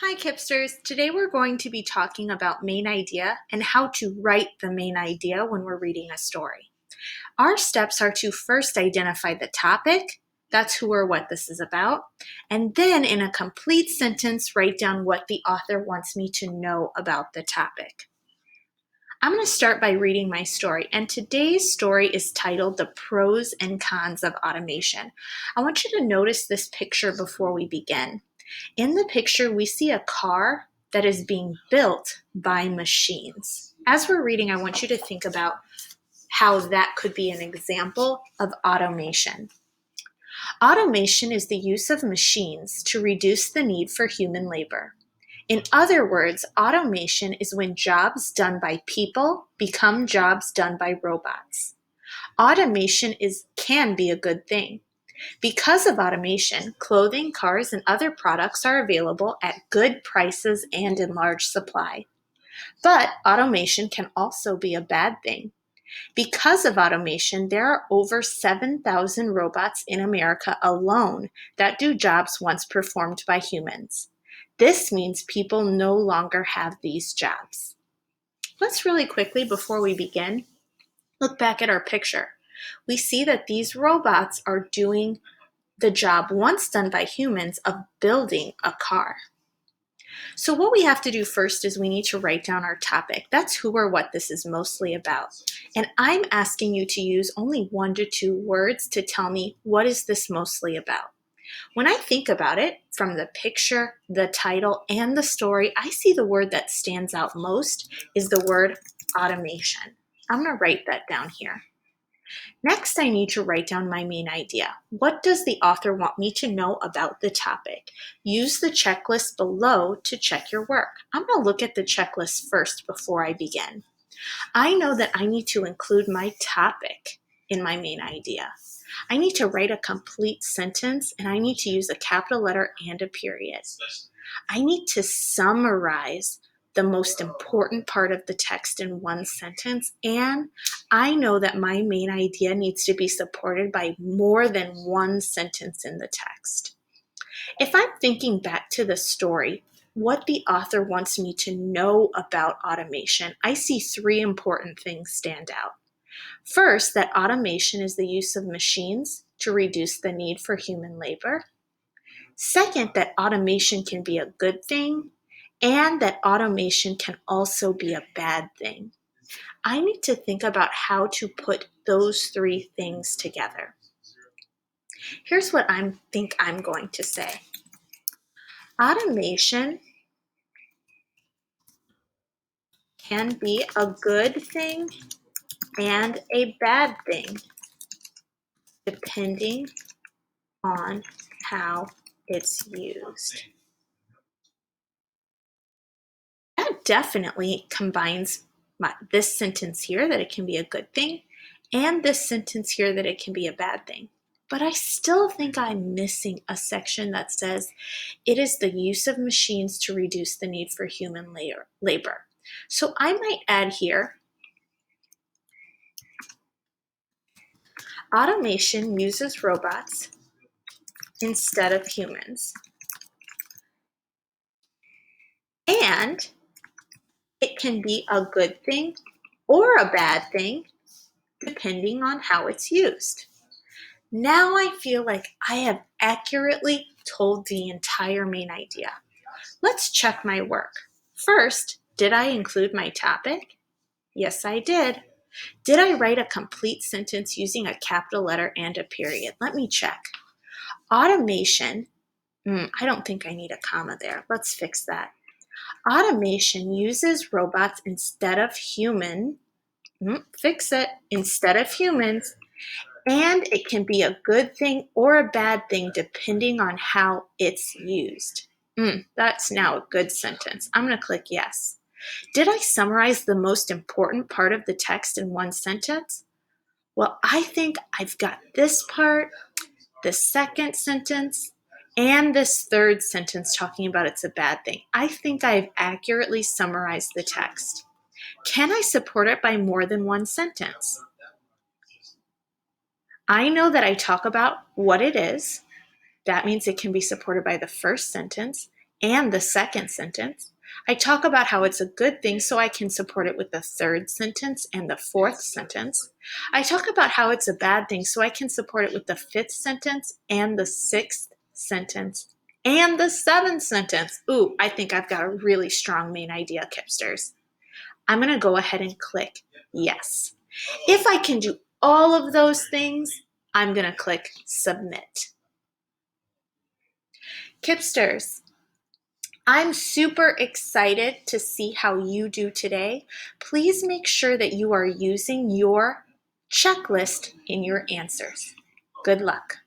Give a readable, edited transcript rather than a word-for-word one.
Hi Kipsters, today we're going to be talking about main idea and how to write the main idea when we're reading a story. Our steps are to first identify the topic, that's who or what this is about, and then in a complete sentence write down what the author wants me to know about the topic. I'm going to start by reading my story, and today's story is titled The Pros and Cons of Automation. I want you to notice this picture before we begin. In the picture, we see a car that is being built by machines. As we're reading, I want you to think about how that could be an example of automation. Automation is the use of machines to reduce the need for human labor. In other words, automation is when jobs done by people become jobs done by robots. Automation can be a good thing. Because of automation, clothing, cars, and other products are available at good prices and in large supply. But automation can also be a bad thing. Because of automation, there are over 7,000 robots in America alone that do jobs once performed by humans. This means people no longer have these jobs. Let's really quickly, before we begin, look back at our picture. We see that these robots are doing the job once done by humans of building a car. So what we have to do first is we need to write down our topic. That's who or what this is mostly about. And I'm asking you to use only 1 to 2 words to tell me what is this mostly about. When I think about it, from the picture, the title, and the story, I see the word that stands out most is the word automation. I'm going to write that down here. Next, I need to write down my main idea. What does the author want me to know about the topic? Use the checklist below to check your work. I'm going to look at the checklist first before I begin. I know that I need to include my topic in my main idea. I need to write a complete sentence, and I need to use a capital letter and a period. I need to summarize the most important part of the text in one sentence, and I know that my main idea needs to be supported by more than one sentence in the text. If I'm thinking back to the story, what the author wants me to know about automation, I see 3 important things stand out. First, that automation is the use of machines to reduce the need for human labor. Second, that automation can be a good thing, and that automation can also be a bad thing. I need to think about how to put those 3 things together. Here's what I think I'm going to say. Automation can be a good thing and a bad thing, depending on how it's used. That definitely combines this sentence here, that it can be a good thing, and this sentence here, that it can be a bad thing. But I still think I'm missing a section that says it is the use of machines to reduce the need for human labor. So I might add here, automation uses robots instead of humans. And it can be a good thing or a bad thing, depending on how it's used. Now I feel like I have accurately told the entire main idea. Let's check my work. First, did I include my topic? Yes, I did. Did I write a complete sentence using a capital letter and a period? Let me check. Automation, I don't think I need a comma there. Let's fix that. Automation uses robots instead of instead of humans, and it can be a good thing or a bad thing depending on how it's used. That's now a good sentence. I'm going to click yes. Did I summarize the most important part of the text in one sentence? Well, I think I've got this part, the second sentence, and this third sentence talking about it's a bad thing. I think I've accurately summarized the text. Can I support it by more than one sentence? I know that I talk about what it is. That means it can be supported by the first sentence, and the second sentence. I talk about how it's a good thing so I can support it with the third sentence and the fourth sentence. I talk about how it's a bad thing so I can support it with the fifth sentence and the sixth sentence and the seventh sentence. Ooh, I think I've got a really strong main idea, Kipsters. I'm going to go ahead and click yes. If I can do all of those things, I'm going to click submit. Kipsters, I'm super excited to see how you do today. Please make sure that you are using your checklist in your answers. Good luck.